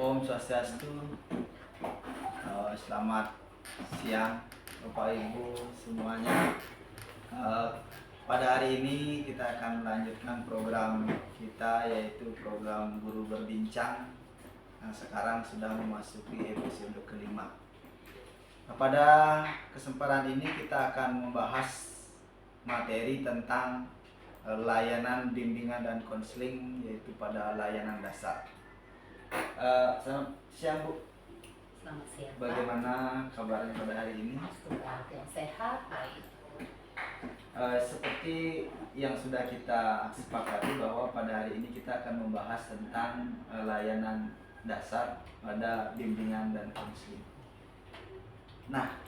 Om Swastiastu. Selamat siang Bapak Ibu semuanya. Pada hari ini kita akan melanjutkan program kita, yaitu program Guru Berbincang. Sekarang sudah memasuki episode kelima. Pada kesempatan ini kita akan membahas materi tentang layanan bimbingan dan konseling, yaitu pada layanan dasar. Selamat siang Bu. Selamat siang, Pak. Bagaimana kabarnya pada hari ini? Yang sehat, baik. Seperti yang sudah kita sepakati bahwa pada hari ini kita akan membahas tentang layanan dasar pada bimbingan dan konseling. Nah,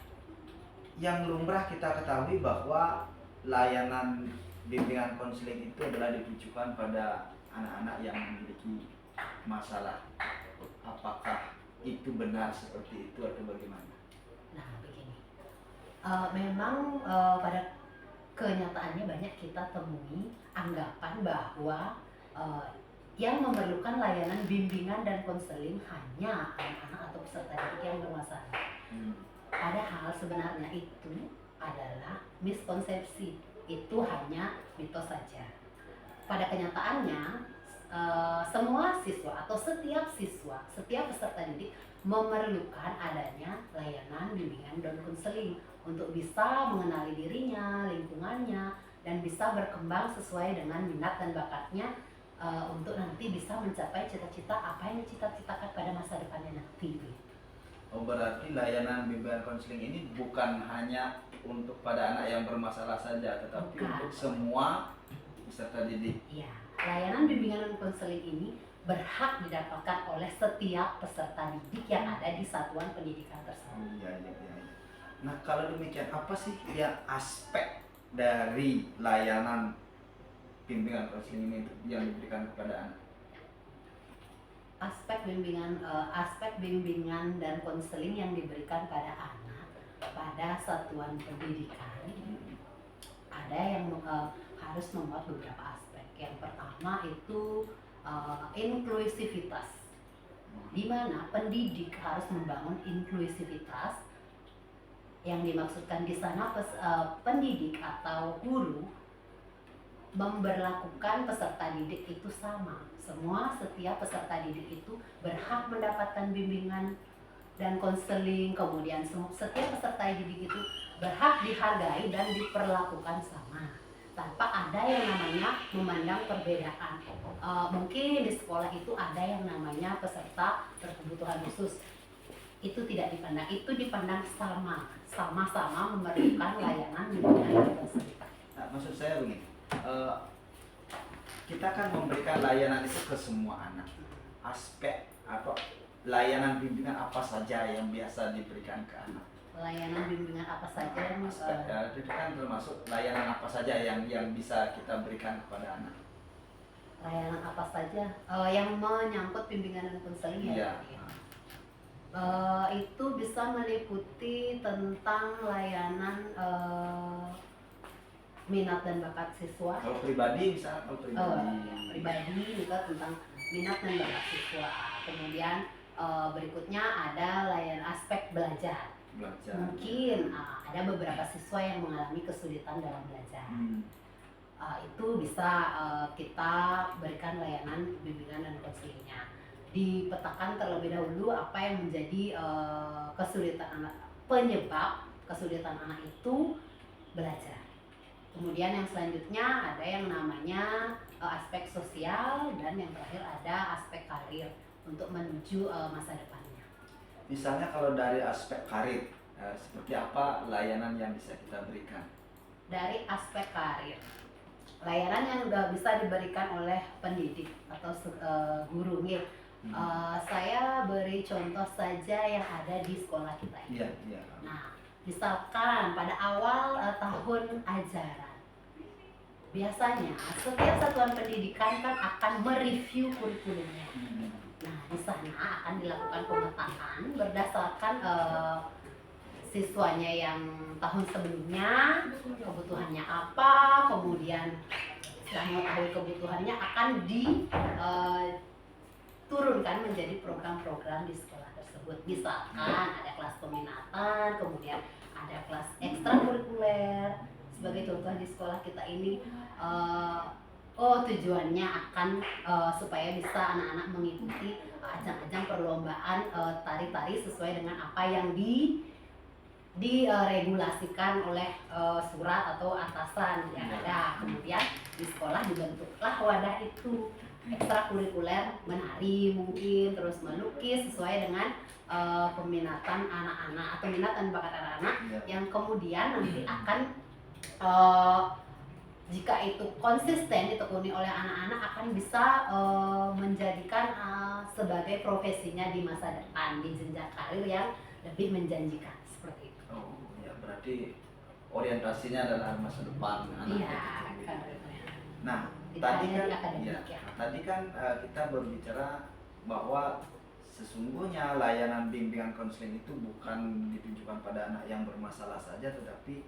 yang lumrah kita ketahui bahwa layanan bimbingan konseling itu adalah ditujukan pada anak-anak yang memiliki masalah. Apakah itu benar seperti itu atau bagaimana? Nah, begini. Memang pada kenyataannya banyak kita temui anggapan bahwa yang memerlukan layanan bimbingan dan konseling hanya anak-anak atau peserta didik yang bermasalah. Padahal sebenarnya itu adalah miskonsepsi. Itu hanya mitos saja. Pada kenyataannya semua siswa atau setiap siswa, setiap peserta didik memerlukan adanya layanan bimbingan dan konseling untuk bisa mengenali dirinya, lingkungannya, dan bisa berkembang sesuai dengan minat dan bakatnya untuk nanti bisa mencapai cita-cita apa yang dicita-citakan pada masa depannya nanti. Oh, berarti layanan bimbingan konseling ini bukan hanya untuk pada anak yang bermasalah saja, tetapi untuk semua peserta didik. Iya, layanan bimbingan dan konseling ini berhak didapatkan oleh setiap peserta didik yang ada di satuan pendidikan tersebut. Oh, iya. Nah, kalau demikian apa sih yang aspek dari layanan bimbingan konseling ini yang diberikan kepada anak? Aspek bimbingan dan konseling yang diberikan pada anak pada satuan pendidikan ada yang harus memuat beberapa aspek. Yang pertama itu inklusivitas, di mana pendidik harus membangun inklusivitas. Yang dimaksudkan di sana pendidik atau guru memberlakukan peserta didik itu sama. Setiap peserta didik itu berhak mendapatkan bimbingan dan konseling. Kemudian setiap peserta didik itu berhak dihargai dan diperlakukan sama, tanpa ada yang namanya memandang perbedaan. Mungkin di sekolah itu ada yang namanya peserta berkebutuhan khusus, itu tidak dipandang, itu dipandang sama-sama memerlukan layanan bimbingan dan konseling. Nah, maksud saya begini, kita kan memberikan layanan itu ke semua anak. Aspek atau layanan bimbingan apa saja yang biasa diberikan ke anak? Layanan bimbingan apa saja yang itu kan termasuk layanan apa saja yang bisa kita berikan kepada anak? Layanan apa saja yang menyangkut bimbingan dan konseling ya? Itu bisa meliputi tentang layanan minat dan bakat siswa. Kalau pribadi misalnya, pribadi juga tentang minat dan bakat siswa. Kemudian berikutnya ada layanan aspek belajar. Mungkin ada beberapa siswa yang mengalami kesulitan dalam belajar. Itu bisa kita berikan layanan bimbingan dan konselingnya. Dipetakan terlebih dahulu apa yang menjadi kesulitan anak, penyebab kesulitan anak itu belajar. Kemudian yang selanjutnya ada yang namanya aspek sosial, dan yang terakhir ada aspek karir untuk menuju masa depannya. Misalnya kalau dari aspek karir, seperti apa layanan yang bisa kita berikan? Dari aspek karir, layanan yang bisa diberikan oleh pendidik atau guru. Saya beri contoh saja yang ada di sekolah kita ini. Iya. Nah, misalkan pada awal tahun ajaran, biasanya setiap satuan pendidikan kan akan mereview kurikulumnya. Nah, di sana akan dilakukan pemetaan berdasarkan siswanya yang tahun sebelumnya, kebutuhannya apa, kemudian setelah mengetahui kebutuhannya akan turunkan menjadi program-program di sekolah tersebut. Misalkan ada kelas peminatan, kemudian ada kelas ekstrakurikuler. Sebagai contoh di sekolah kita ini, tujuannya akan supaya bisa anak-anak mengikuti ajang-ajang perlombaan tari-tari sesuai dengan apa yang diregulasikan oleh surat atau atasan yang ada. Kemudian di sekolah dibentuklah wadah itu ekstrakurikuler, menari mungkin, terus melukis sesuai dengan peminatan anak-anak atau minat dan bakat anak-anak yang kemudian nanti akan jika itu konsisten ditekuni oleh anak-anak akan bisa menjadikan sebagai profesinya di masa depan di jenjang karir yang lebih menjanjikan seperti itu. Oh ya, berarti orientasinya adalah masa depan anak. Iya, karirnya. Nah, tadi kan kita berbicara bahwa sesungguhnya layanan bimbingan konseling itu bukan ditujukan pada anak yang bermasalah saja, tetapi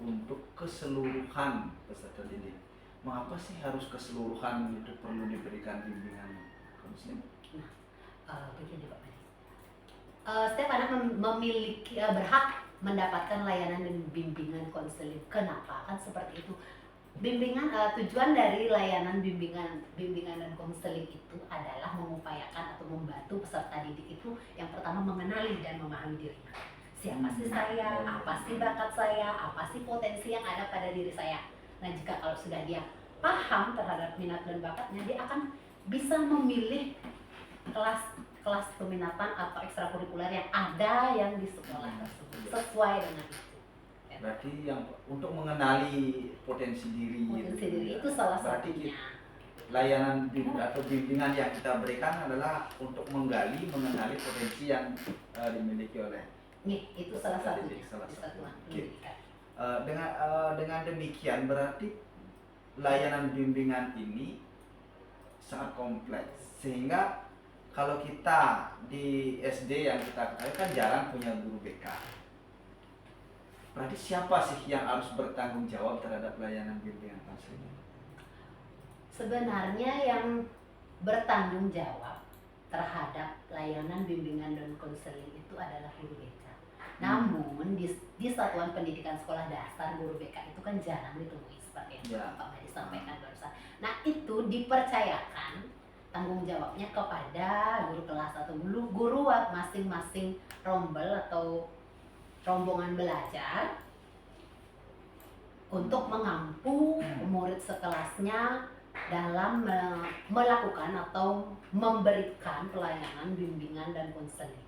untuk keseluruhan peserta didik. Mengapa sih harus keseluruhan itu perlu diberikan bimbingan konseling? Begini Pak Madi. Setiap anak memiliki berhak mendapatkan layanan dan bimbingan konseling. Kenapa? Kan seperti itu. Bimbingan tujuan dari layanan bimbingan dan konseling itu adalah mengupayakan atau membantu peserta didik itu yang pertama mengenali dan memahami dirinya. Siapa sih saya, apa sih bakat saya, apa sih potensi yang ada pada diri saya. Nah, jika kalau sudah dia paham terhadap minat dan bakatnya, dia akan bisa memilih kelas peminatan atau ekstrakurikuler yang ada yang di sekolah tersebut sesuai dengan itu. Berarti yang untuk mengenali potensi diri itu salah satunya. Layanan atau bimbingan yang kita berikan adalah untuk mengenali potensi yang dimiliki oleh itu salah satunya. Dengan demikian berarti layanan bimbingan ini sangat kompleks, sehingga kalau kita di SD yang kita ketahui kan jarang punya guru BK. Berarti siapa sih yang harus bertanggung jawab terhadap layanan bimbingan konseling? Sebenarnya yang bertanggung jawab terhadap layanan bimbingan dan konseling itu adalah guru BK. Namun di satuan pendidikan sekolah dasar guru BK itu kan jarang ditemui seperti yang Pak Madi sampaikan barusan. Nah, itu dipercayakan tanggung jawabnya kepada guru kelas atau guru masing-masing rombel atau rombongan belajar untuk mengampu murid sekelasnya dalam melakukan atau memberikan pelayanan bimbingan dan konseling.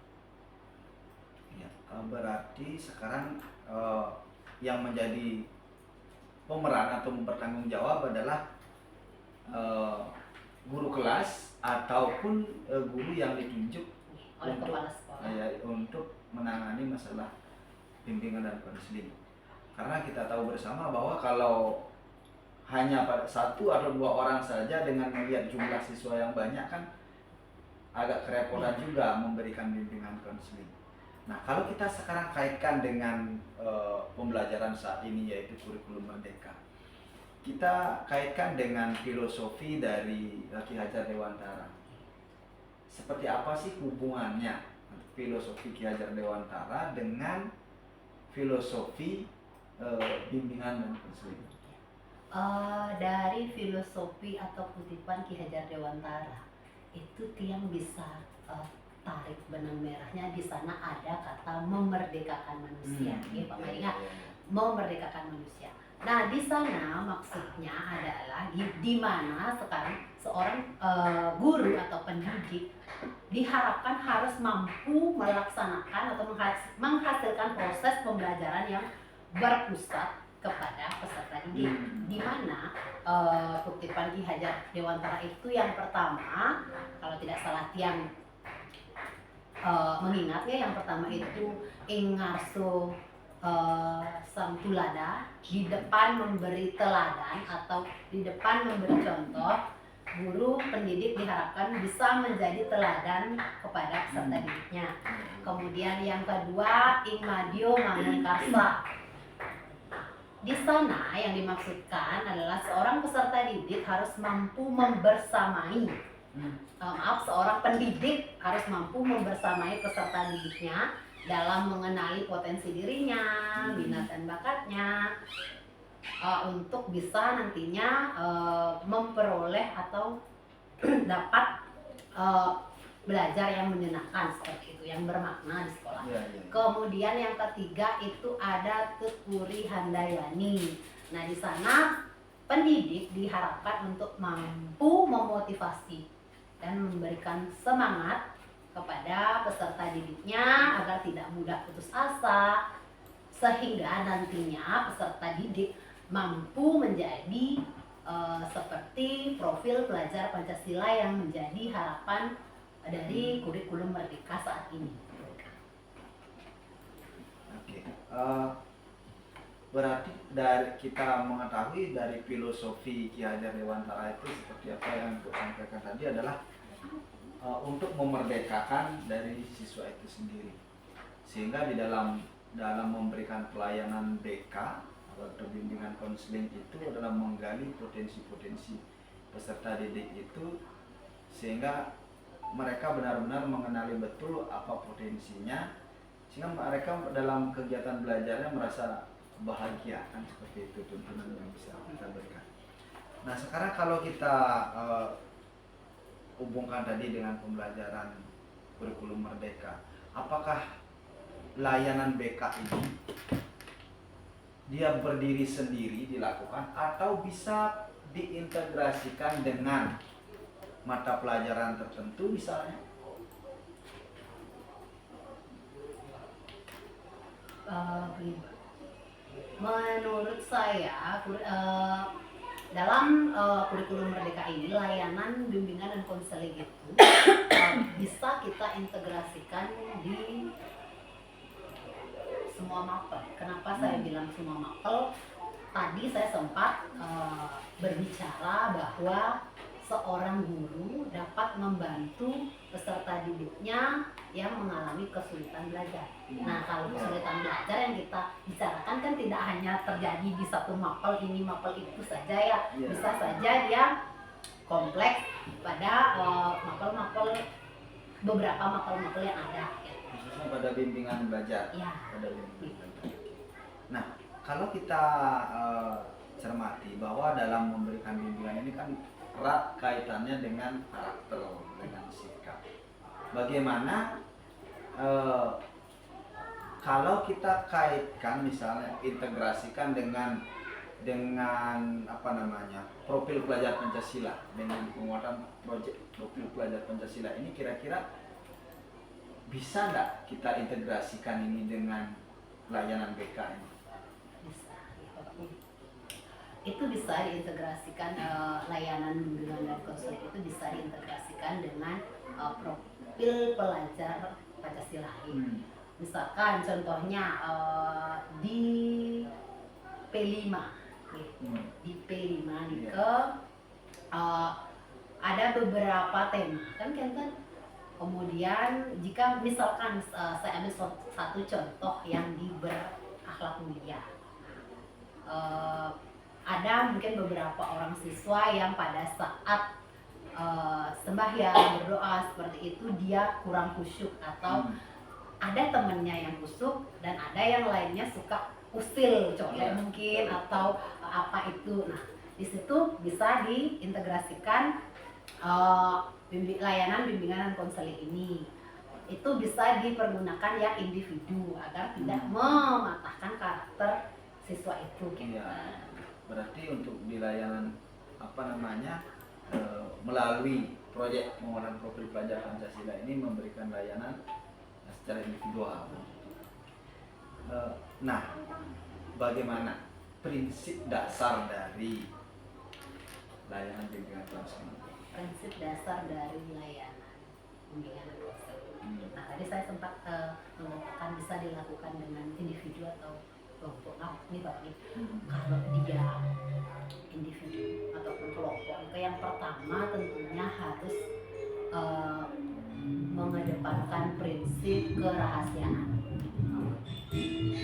Ya, berarti sekarang yang menjadi pemeran atau bertanggung jawab adalah guru kelas ataupun guru yang ditunjuk oleh kepala sekolah untuk menangani masalah bimbingan dan konseling. Karena kita tahu bersama bahwa kalau hanya satu atau dua orang saja dengan melihat jumlah siswa yang banyak kan agak kerepotan juga memberikan bimbingan konseling. Nah, kalau kita sekarang kaitkan dengan pembelajaran saat ini yaitu kurikulum merdeka, kita kaitkan dengan filosofi dari Ki Hajar Dewantara. Seperti apa sih hubungannya filosofi Ki Hajar Dewantara dengan filosofi bimbingan dan konseling? Dari filosofi atau kutipan Ki Hajar Dewantara itu Tiang bisa tarik benang merahnya. Di sana ada kata memerdekakan manusia, ya Pak Madi, memerdekakan manusia. Nah, di sana maksudnya adalah di mana sekarang seorang guru atau pendidik diharapkan harus mampu melaksanakan atau menghasilkan proses pembelajaran yang berpusat kepada peserta didik, di mana kutipan Ki Hajar Dewantara itu yang pertama, kalau tidak salah Tiang mengingatnya, yang pertama itu ingarso sang tulada, di depan memberi teladan atau di depan memberi contoh. Guru pendidik diharapkan bisa menjadi teladan kepada peserta didiknya. Kemudian yang kedua, ingmadio mangunkarsa. Di sana yang dimaksudkan adalah seorang peserta didik harus mampu membersamai seorang pendidik harus mampu membersamai peserta didiknya dalam mengenali potensi dirinya, minat dan bakatnya, untuk bisa nantinya memperoleh atau dapat belajar yang menyenangkan seperti itu, yang bermakna di sekolah. Kemudian yang ketiga itu ada Tuturi Handayani. Nah, di sana pendidik diharapkan untuk mampu memotivasi dan memberikan semangat kepada peserta didiknya agar tidak mudah putus asa, sehingga nantinya peserta didik mampu menjadi seperti profil pelajar Pancasila yang menjadi harapan dari kurikulum Merdeka saat ini. Oke. Berarti dari kita mengetahui dari filosofi Ki Hajar Dewantara itu seperti apa yang aku sampaikan tadi adalah untuk memerdekakan dari siswa itu sendiri, sehingga di dalam memberikan pelayanan BK atau bimbingan konseling itu adalah menggali potensi-potensi peserta didik itu, sehingga mereka benar-benar mengenali betul apa potensinya, sehingga mereka dalam kegiatan belajarnya merasa bahagia, kan seperti itu tuntunan yang bisa kita berikan. Nah, sekarang kalau kita hubungkan tadi dengan pembelajaran kurikulum Merdeka, apakah layanan BK ini dia berdiri sendiri dilakukan atau bisa diintegrasikan dengan mata pelajaran tertentu misalnya? Menurut saya dalam kurikulum Merdeka ini layanan bimbingan dan konseling itu bisa kita integrasikan di semua mapel. Kenapa saya bilang semua mapel? Tadi saya sempat berbicara bahwa seorang guru dapat membantu peserta didiknya yang mengalami kesulitan belajar. Nah, kalau kesulitan belajar yang kita bicarakan kan tidak hanya terjadi di satu mapel ini mapel itu saja ya. Bisa saja dia kompleks pada beberapa mapel-mapel yang ada. Khususnya pada bimbingan belajar. Ya. Pada bimbingan belajar. Nah, kalau kita cermati bahwa dalam memberikan bimbingan ini kan erat kaitannya dengan karakter, dengan sikap. Bagaimana kalau kita kaitkan misalnya integrasikan dengan profil pelajar Pancasila, dengan penguatan proyek profil pelajar Pancasila ini, kira-kira bisa nggak kita integrasikan ini dengan layanan BK ini? Bisa. Itu bisa diintegrasikan, layanan bimbingan dan konseling itu bisa diintegrasikan dengan profil pelajar Pancasila. Misalkan contohnya di P5 di P5 ada beberapa tema kan. Kemudian jika misalkan saya ambil satu contoh yang di berakhlak mulia, ada mungkin beberapa orang siswa yang pada saat sembahyang berdoa seperti itu dia kurang khusyuk, atau ada temennya yang khusyuk dan ada yang lainnya suka usil, colek mungkin, atau apa itu. Nah, di situ bisa diintegrasikan layanan bimbingan dan konseling ini. Itu bisa dipergunakan yang individu agar tidak mematahkan karakter siswa itu. Berarti untuk di layanan melalui proyek penguatan profil pelajar Pancasila ini memberikan layanan secara individual. Nah, bagaimana prinsip dasar dari layanan bimbingan konseling? Prinsip dasar dari layanan bimbingan dan konseling. Nah, tadi saya sempat mengatakan bisa dilakukan dengan individu atau kelompok. Nah, ini Pak, kalau dia individu ataupun kelompok, itu yang pertama tentunya harus mengedepankan prinsip kerahasiaan.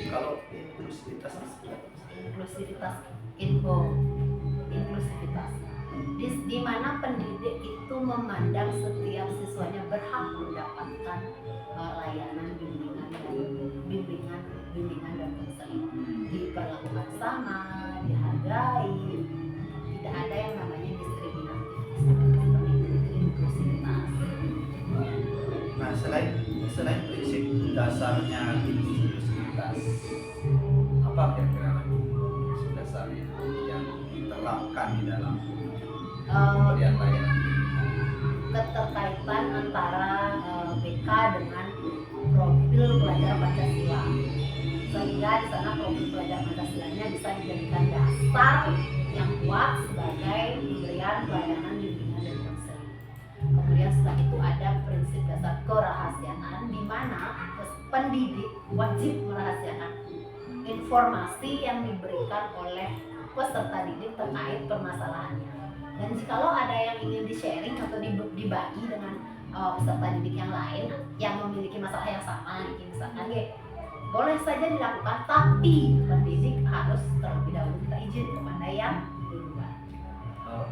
Kalau inklusivitas, inklusivitas di mana pendidik itu memandang setiap siswanya berhak mendapatkan layanan bimbingan dan konseling, diperlakukan sama, dihargai, tidak ada yang namanya diskriminatif seperti itu, inklusivitas. Nah, selain prinsip dasarnya inklusivitas, apa kira-kira prinsip dasarnya yang diterapkan di dalam pemberian layanan? Keterkaitan antara BK dengan profil pelajar Pancasila, sehingga di sana profil pelajar Pancasilanya bisa dijadikan dasar yang kuat sebagai pemberian pelayanan bimbingan dan konseling. Kemudian setelah itu ada prinsip dasar kerahasiaan, di mana pendidik wajib merahasiakan informasi yang diberikan oleh peserta didik terkait permasalahannya. Dan jikalau ada yang ingin di-sharing atau dibagi dengan peserta didik yang lain yang memiliki masalah yang sama, misalkan boleh saja dilakukan, tapi pendidik harus terlebih dahulu minta izin kepada yang duluan.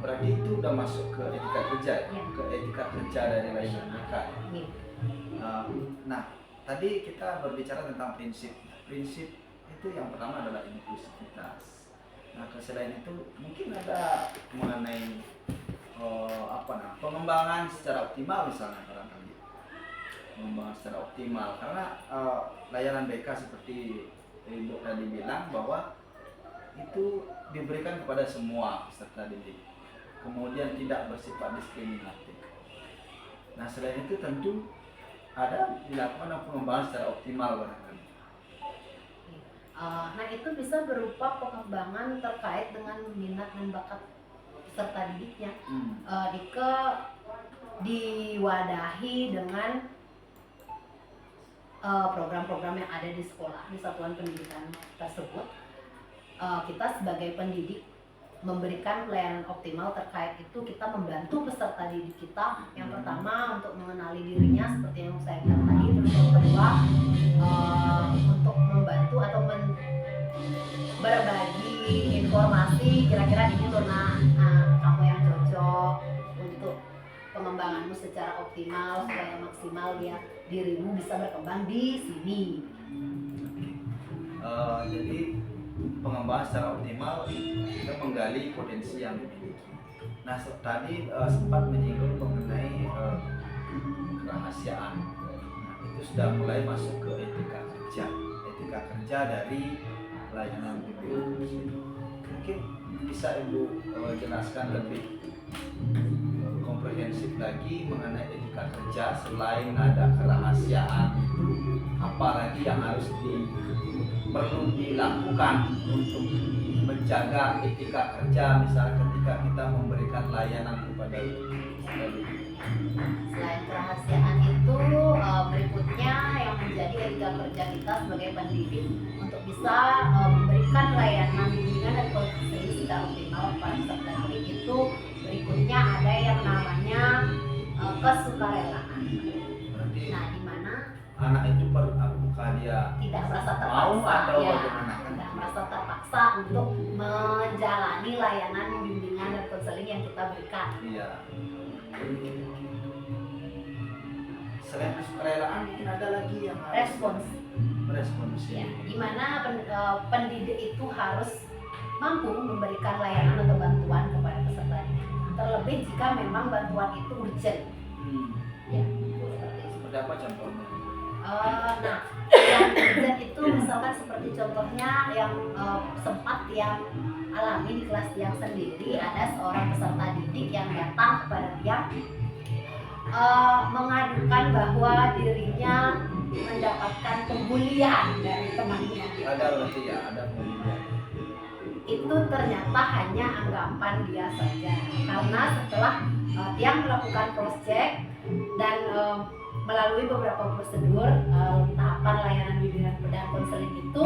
Berarti itu udah masuk ke etika kerja, Ya. ke etika kerja dari layanan mereka. Ya. Nah, tadi kita berbicara tentang prinsip. Prinsip itu yang pertama adalah inklusivitas. Nah, selain itu mungkin ada mengenai pengembangan secara optimal misalnya barangkali. Pengembangan secara optimal karena layanan BK seperti Ibu tadi bilang bahwa itu diberikan kepada semua peserta didik. Kemudian tidak bersifat diskriminatif. Nah, selain itu tentu ada dilakukan pengembangan secara optimal barangkali. Nah, itu bisa berupa pengembangan terkait dengan minat dan bakat peserta didiknya. Diwadahi dengan program-program yang ada di sekolah, di satuan pendidikan tersebut. Kita sebagai pendidik memberikan pelayanan optimal terkait itu. Kita membantu peserta didik kita yang pertama untuk mengenali dirinya seperti yang saya bilang tadi, terus yang kedua untuk membantu atau berbagi informasi, kira-kira ini zona kamu yang cocok untuk pengembanganmu secara optimal supaya maksimal dirimu bisa berkembang di sini. Jadi pengembangan secara optimal kita menggali potensi yang dimiliki. Nah, tadi sempat menyinggung mengenai kerahasiaan. Nah, itu sudah mulai masuk ke etika kerja dari layanan bimbingan. Mungkin bisa Ibu jelaskan lebih komprehensif lagi mengenai etika kerja. Selain ada kerahasiaan, apalagi yang harus perlu dilakukan untuk menjaga etika kerja, misalnya ketika kita memberikan layanan kepada Selain kerahasiaan itu, berikutnya yang menjadi etika kerja kita sebagai pendidik untuk bisa memberikan layanan bimbingan dan konseling secara optimal kepada peserta didik itu, berikutnya ada yang namanya kesukarelaan. Nah, di mana anak itu apakah dia tidak merasa mau terpaksa, atau ya, bagaimana? tidak merasa terpaksa untuk menjalani layanan bimbingan dan konseling yang kita berikan. Iya. Selain kesukarelaan mungkin ada lagi yang harus respons. Ya, di mana pendidik itu harus mampu memberikan layanan atau bantuan kepada peserta didik. Terlebih jika memang bantuan itu urgent. Ya, seperti itu. Seperti apa contohnya? Nah, yang urgent itu misalkan seperti contohnya yang sempat yang alami di kelas Tiang sendiri, ada seorang peserta didik yang datang kepada Tiang mengadukan bahwa dirinya mendapatkan pembulian dari temannya. Ada berarti ya, ada pembulian. Itu ternyata hanya anggapan dia saja, karena setelah Tiang melakukan cross check dan melalui beberapa prosedur tahapan layanan bimbingan dan konseling itu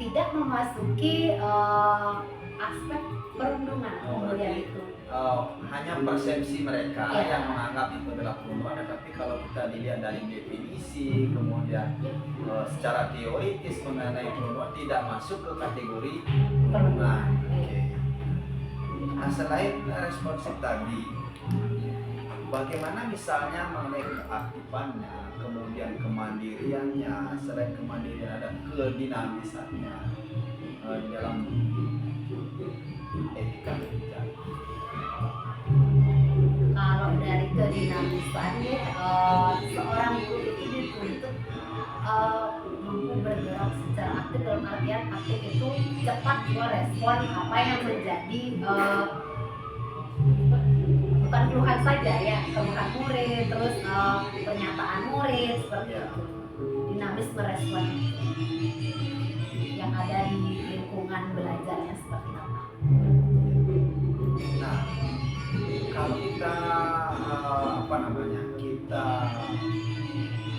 tidak memasuki aspek perundungan pembulian itu. Hanya persepsi mereka Ya. yang menganggap itu adalah perundungan, tapi kalau kita dilihat dari definisi, kemudian secara teoritis mengenai perundungan tidak masuk ke kategori perundungan. Oke. Nah, selain responsif tadi, bagaimana misalnya mengenai keaktifannya, kemudian kemandiriannya, selain kemandirian ada kedinamisannya di dalam etika kerja. Kalau dari kedinamisannya, seorang guru itu dituntut mampu bergerak secara aktif, dalam artian aktif itu cepat merespon apa yang menjadi bukan keluhan saja ya, keluhan murid, terus pernyataan murid seperti Ya. itu. Dinamis merespon yang ada di lingkungan belajarnya seperti apa. Nah, kalau kita kita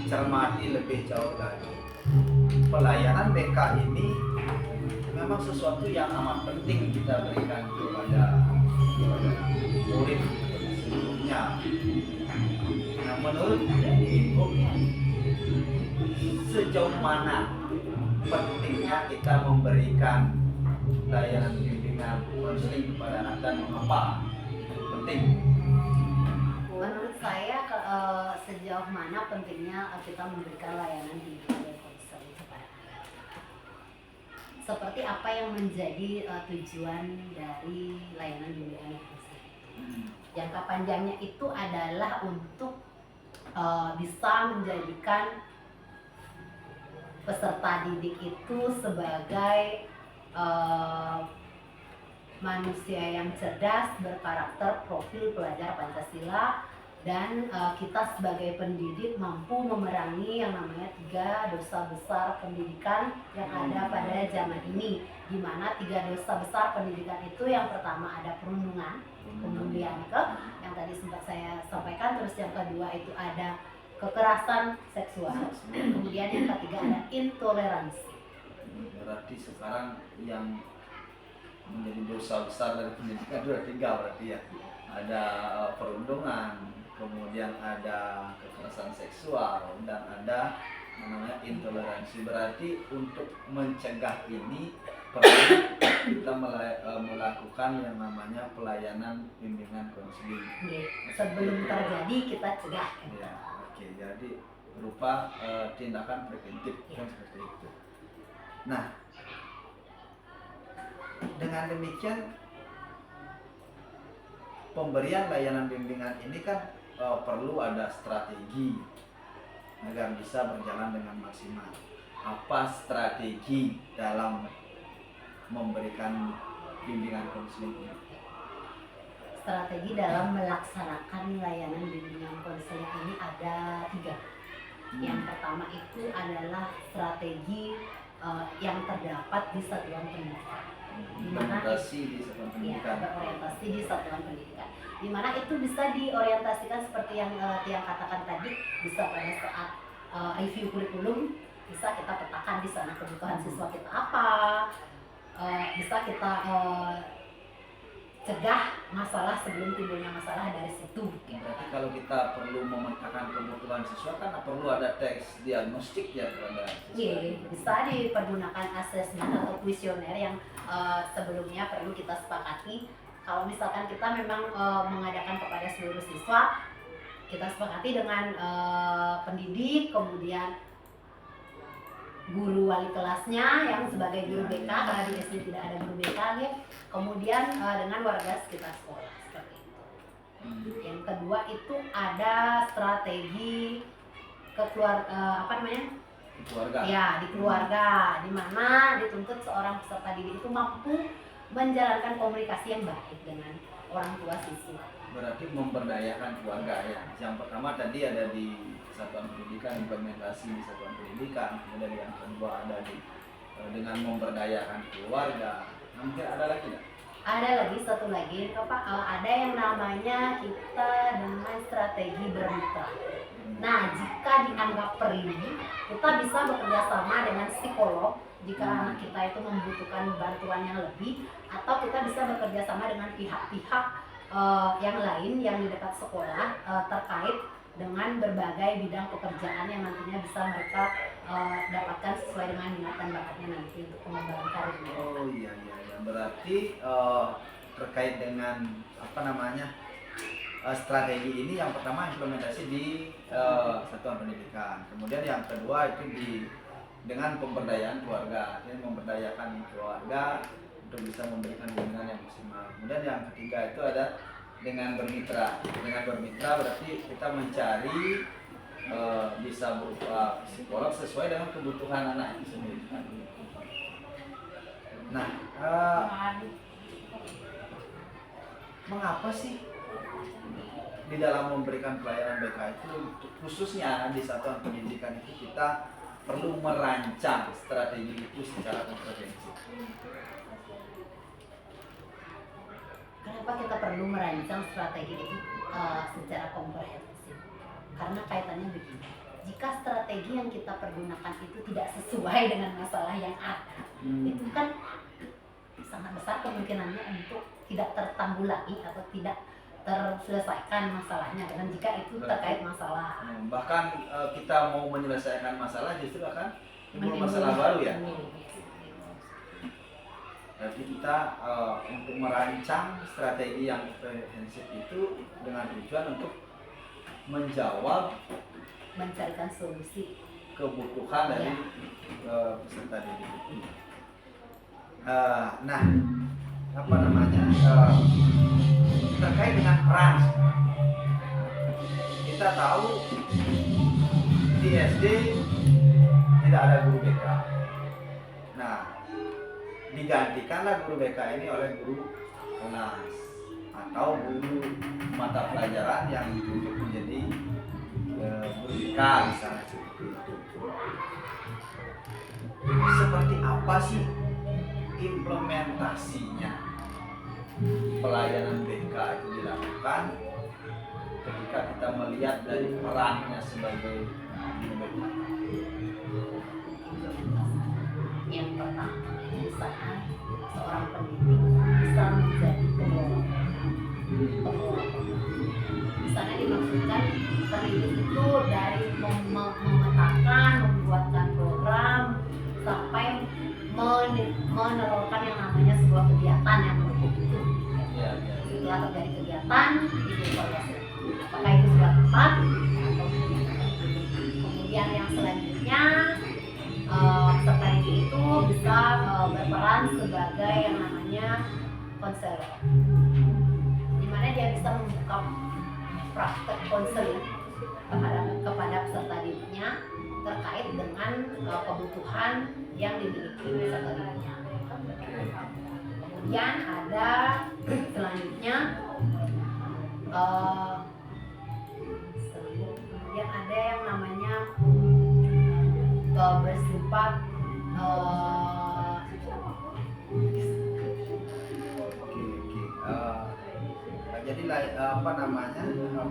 cermati lebih jauh lagi, pelayanan BK ini memang sesuatu yang amat penting kita berikan kepada murid sebelumnya. Nah, menurut Ibu, sejauh mana pentingnya kita memberikan layanan bimbingan konseling kepada anak dan mengapa penting? Menurut saya sejauh mana pentingnya kita memberikan layanan bimbingan dan konseling kepada anak. Seperti apa yang menjadi tujuan dari layanan bimbingan dan konseling. Jangka panjangnya itu adalah untuk bisa menjadikan peserta didik itu sebagai manusia yang cerdas, berkarakter, profil pelajar Pancasila, dan kita sebagai pendidik mampu memerangi yang namanya 3 dosa besar pendidikan yang ada pada zaman ini, di mana 3 dosa besar pendidikan itu yang pertama ada perundungan, kemudian yang tadi sempat saya sampaikan, terus yang kedua itu ada kekerasan seksual, kemudian yang ketiga ada intoleransi. Berarti sekarang yang menjadi dosa besar dari pendidikan itu ada 3 berarti ya. Ada perundungan, kemudian ada kekerasan seksual, dan ada namanya intoleransi. Berarti untuk mencegah ini perlu kita melakukan yang namanya pelayanan bimbingan konseling. Sebelum terjadi kita cegah. Ya, oke. Jadi berupa tindakan preventif kan seperti itu. Nah, dengan demikian pemberian layanan bimbingan ini kan perlu ada strategi agar bisa berjalan dengan maksimal. Apa strategi dalam memberikan bimbingan konseling ini? Strategi dalam melaksanakan layanan bimbingan konseling ini ada 3. Yang pertama itu adalah strategi yang terdapat di satuan pendidikan, Berorientasi di satuan pendidikan. Ya, berorientasi di satuan pendidikan, di mana itu bisa diorientasikan seperti yang Tia katakan tadi, bisa pada saat review kurikulum, bisa kita petakan di sana kebutuhan siswa kita apa, bisa kita cegah masalah sebelum timbulnya masalah dari situ. Berarti kalau kita perlu memetakan kebutuhan siswa kan perlu ada tes diagnostik ya terhadap siswa. Iya, bisa dipergunakan asesmen atau kuesioner yang sebelumnya perlu kita sepakati. Kalau misalkan kita memang mengadakan kepada seluruh siswa, kita sepakati dengan pendidik, kemudian guru wali kelasnya yang sebagai guru BK, karena di SD tidak ada guru BK ya. Kemudian dengan warga sekitar sekolah seperti itu. Yang kedua itu ada strategi Keluarga. Ya, di keluarga, di mana dituntut seorang peserta didik itu mampu menjalankan komunikasi yang baik dengan orang tua siswa. Berarti memberdayakan keluarga ya. Yang pertama tadi ada di satuan pendidikan, implementasi di satuan pendidikan. Kemudian yang kedua ada dengan memberdayakan keluarga. Nah, mungkin ada lagi nggak? Ada lagi satu lagi, ada yang namanya kita dengan strategi bermitra. Nah, jika dianggap perlu, kita bisa bekerja sama dengan psikolog jika anak kita itu membutuhkan bantuan yang lebih, atau kita bisa bekerja sama dengan pihak-pihak yang lain yang di dekat sekolah terkait dengan berbagai bidang pekerjaan yang nantinya bisa mereka dapatkan sesuai dengan minat dan bakatnya nanti untuk pengembangan karirnya. Oh iya. Berarti terkait dengan strategi ini, yang pertama implementasi di satuan pendidikan, kemudian yang kedua itu dengan pemberdayaan keluarga, artinya memberdayakan keluarga untuk bisa memberikan bimbingan yang maksimal. Kemudian yang ketiga itu ada dengan bermitra. Dengan bermitra berarti kita mencari bisa berupa psikolog sesuai dengan kebutuhan anak itu sendiri. Nah, mengapa sih di dalam memberikan pelayanan BK itu, khususnya di satuan pendidikan itu, kita perlu merancang strategi itu secara komprehensif? Kenapa kita perlu merancang strategi itu secara komprehensif? Karena kaitannya begini, jika strategi yang kita pergunakan itu tidak sesuai dengan masalah yang ada, itu kan sangat besar kemungkinannya untuk tidak tertanggulangi atau tidak terselesaikan masalahnya, dan jika itu terkait masalah. Bahkan kita mau menyelesaikan masalah justru akan timbul masalah baru ya. Berarti kita untuk merancang strategi yang komprehensif itu dengan tujuan untuk mencarikan solusi kebutuhan dari peserta didik. Nah, terkait dengan peran, kita tahu di SD tidak ada guru BK. Nah, digantikanlah guru BK ini oleh guru kelas atau guru mata pelajaran yang ditunjuk menjadi guru BK misalnya seperti itu. Seperti apa sih implementasinya pelayanan BK itu dilakukan ketika kita melihat dari perannya sebagai guru BK? Yang pertama, misalnya seorang pendidik bisa menjadi pembawa. Misalnya dimaksudkan pendidik itu dari memetakan, membuatkan program sampai menelurkan yang namanya sebuah kegiatan yang begitu. Setelah terjadi kegiatan, dievaluasi apakah itu sudah tepat atau tidak. Kemudian yang selanjutnya, peserta didik itu bisa berperan sebagai yang namanya konselor, di mana dia bisa membuka praktek konseling kepada peserta didiknya terkait dengan kebutuhan yang dimiliki peserta didiknya. Kemudian ada selanjutnya yang namanya bersifat jadi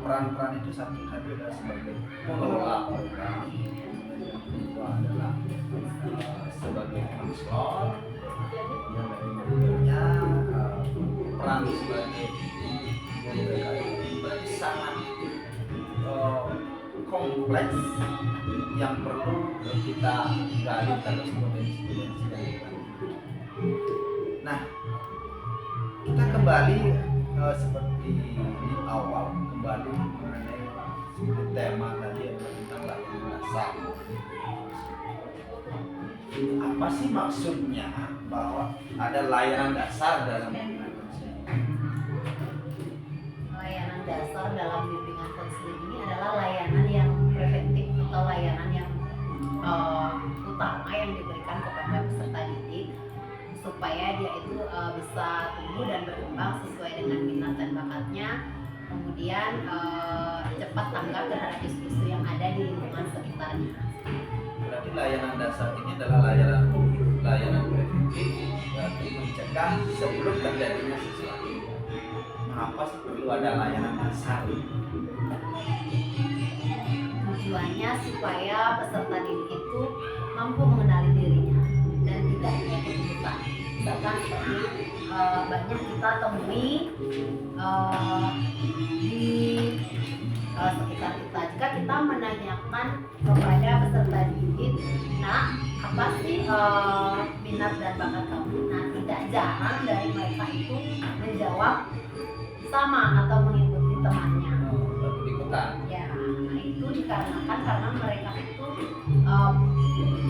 peran-peran itu satu adalah sebagai pengelola program, yang kedua adalah sebagai konselor, yang berikutnya peran sebagai guru BK itu berarti sangat kompleks yang perlu kita gali terus potensi-potensi. Nah, kita kembali seperti di awal, kembali mengenai seperti tema tadi adalah tentang layanan dasar. Apa sih maksudnya bahwa ada layanan dasar dalam bimbingan konseling? Layanan dasar dalam bimbingan konseling ini adalah layanan yang preventif atau layanan yang utama yang diberikan kepada peserta didik supaya dia itu bisa tumbuh dan berkembang sesuai dengan minat dan bakatnya, kemudian cepat tanggap terhadap isu-isu yang ada di lingkungan sekitarnya. Berarti layanan dasar ini adalah layanan preventif, berarti mencegah sebelum terjadinya sesuatu. Mengapa sih perlu ada layanan dasar? Tujuannya supaya peserta didik itu mampu mengenali dirinya dan tidak ikut-ikutan. Misalkan seperti banyak kita temui di sekitar kita. Jika kita menanyakan kepada peserta didik, nah apa sih minat dan bakat kamu? Nah, tidak jarang dari mereka itu menjawab sama atau mengikuti temannya. Ikut-ikutan. Ya, nah itu dikarenakan karena mereka itu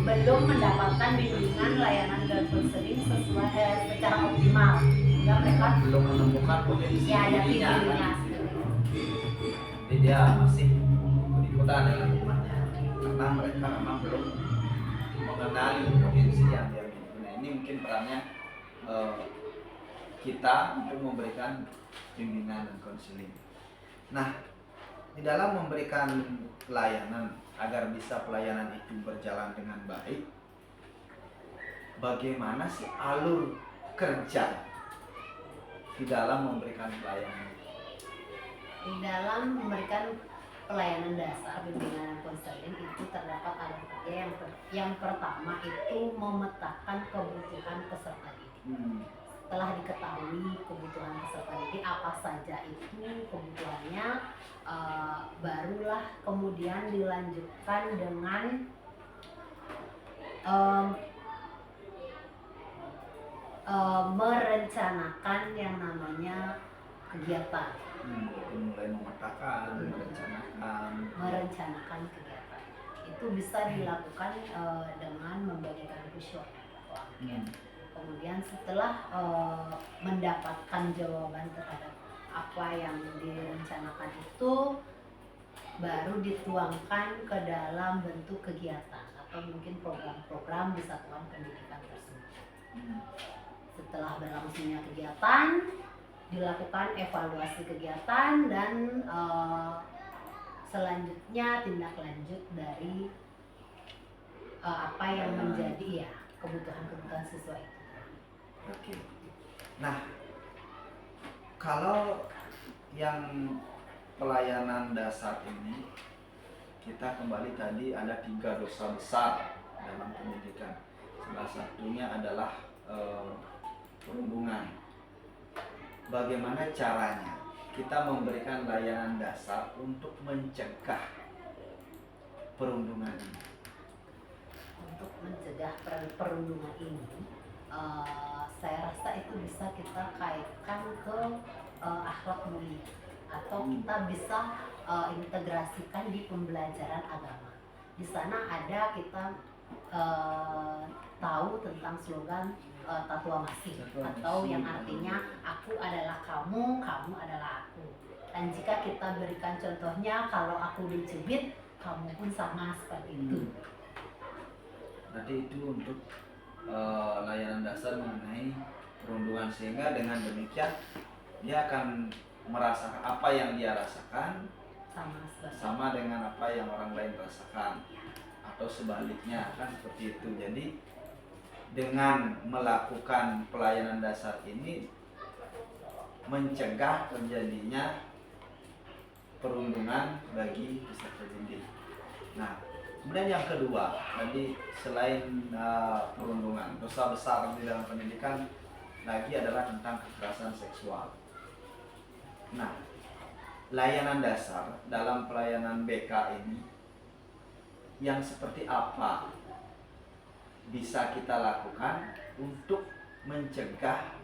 belum mendapatkan bimbingan layanan dan konseling secara optimal, sehingga mereka belum menemukan potensi ya jati dirinya, dirinya. kan? Jadi dia masih ikut-ikutan dengan temannya karena mereka memang belum mengenali potensi yang dia miliki. Nah, ini mungkin perannya kita untuk memberikan bimbingan dan konseling. Nah, di dalam memberikan pelayanan agar bisa pelayanan itu berjalan dengan baik, bagaimana sih alur kerja di dalam memberikan pelayanan? Di dalam memberikan pelayanan dasar bimbingan dan konseling itu terdapat alur kerja yang pertama itu memetakan kebutuhan peserta didik. Setelah diketahui kebutuhan peserta didik apa saja itu kebutuhannya, barulah kemudian dilanjutkan dengan merencanakan yang namanya kegiatan. Mulai memetakan, merencanakan kegiatan itu bisa dilakukan dengan membagikan kuesioner. Kemudian setelah mendapatkan jawaban terhadap apa yang direncanakan itu, baru dituangkan ke dalam bentuk kegiatan atau mungkin program-program di satuan pendidikan tersebut. Setelah berlangsungnya kegiatan, dilakukan evaluasi kegiatan dan selanjutnya tindak lanjut dari apa yang menjadi kebutuhan siswa itu. Oke. Nah, kalau yang pelayanan dasar ini, kita kembali tadi ada 3 dosa besar dalam pendidikan. Salah satunya adalah perundungan. Bagaimana caranya kita memberikan layanan dasar untuk mencegah perundungan ini? Untuk mencegah perundungan ini, saya rasa itu bisa kita kaitkan ke akhlak mulia, atau kita bisa integrasikan di pembelajaran agama. Di sana ada kita tahu tentang slogan Tatua Masih, atau yang artinya aku adalah kamu, kamu adalah aku. Dan jika kita berikan contohnya, kalau aku dicubit, kamu pun sama seperti itu. Berarti itu untuk layanan dasar mengenai perundungan, sehingga dengan demikian dia akan merasakan apa yang dia rasakan sama dengan apa yang orang lain rasakan, atau sebaliknya, kan seperti itu. Jadi dengan melakukan pelayanan dasar ini mencegah terjadinya perundungan bagi peserta didik. Nah, kemudian yang kedua, tadi selain perundungan, dosa besar di dalam pendidikan lagi adalah tentang kekerasan seksual. Nah, layanan dasar dalam pelayanan BK ini yang seperti apa bisa kita lakukan untuk mencegah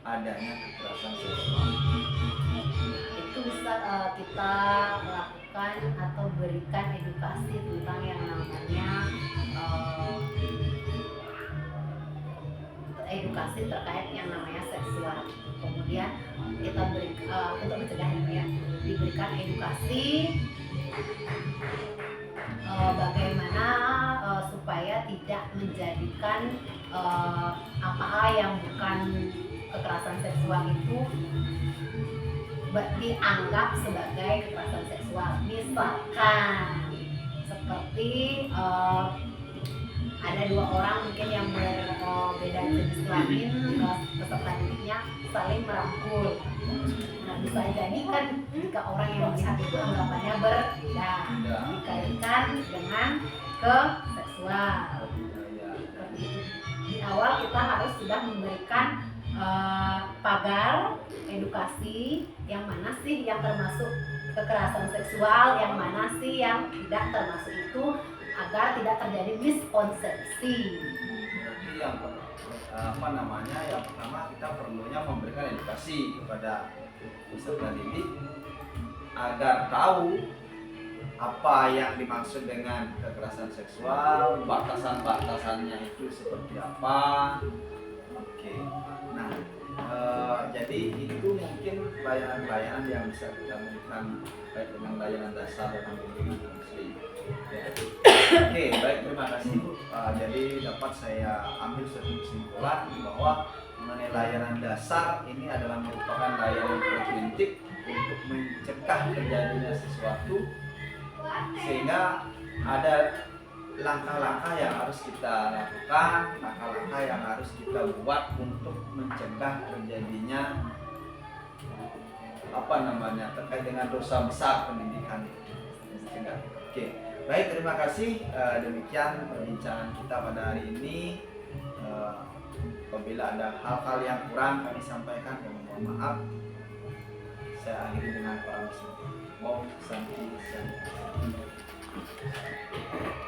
adanya kekerasan seksual? Itu bisa kita lakukan atau berikan edukasi tentang yang namanya edukasi terkait yang namanya seksual. Kemudian kita untuk mencegah itu diberikan edukasi bagaimana supaya tidak menjadikan apa yang bukan kekerasan seksual itu dianggap sebagai kekerasan seksual. Misalkan seperti ada 2 orang mungkin yang berbeda jenis kelamin, peserta didiknya saling merangkul. Nah, bisa jadi kan jika orang yang melihat itu anggapannya berbeda, dikaitkan dengan ke seksual. Di awal kita harus sudah memberikan pagar edukasi yang mana sih yang termasuk kekerasan seksual, yang mana sih yang tidak termasuk itu, agar tidak terjadi miskonsepsi. Berarti Jadi yang yang pertama kita perlunya memberikan edukasi kepada peserta didik agar tahu apa yang dimaksud dengan kekerasan seksual, batasan-batasannya itu seperti apa. Oke. Nah, jadi itu mungkin layanan-layanan yang bisa kita berikan terkait dengan layanan dasar dan bimbingan konseling. Ya. Oke, baik, terima kasih Bu. Jadi dapat saya ambil suatu kesimpulan bahwa mengenai layanan dasar ini adalah merupakan layanan preventif untuk mencegah terjadinya sesuatu, sehingga ada langkah-langkah yang harus kita lakukan, langkah-langkah yang harus kita buat untuk mencegah terjadinya terkait dengan dosa besar pendidikan. Oke, baik, terima kasih. Demikian perbincangan kita pada hari ini. Apabila ada hal-hal yang kurang kami sampaikan, kami mohon maaf. Saya akhiri dengan para Om Santi Santi.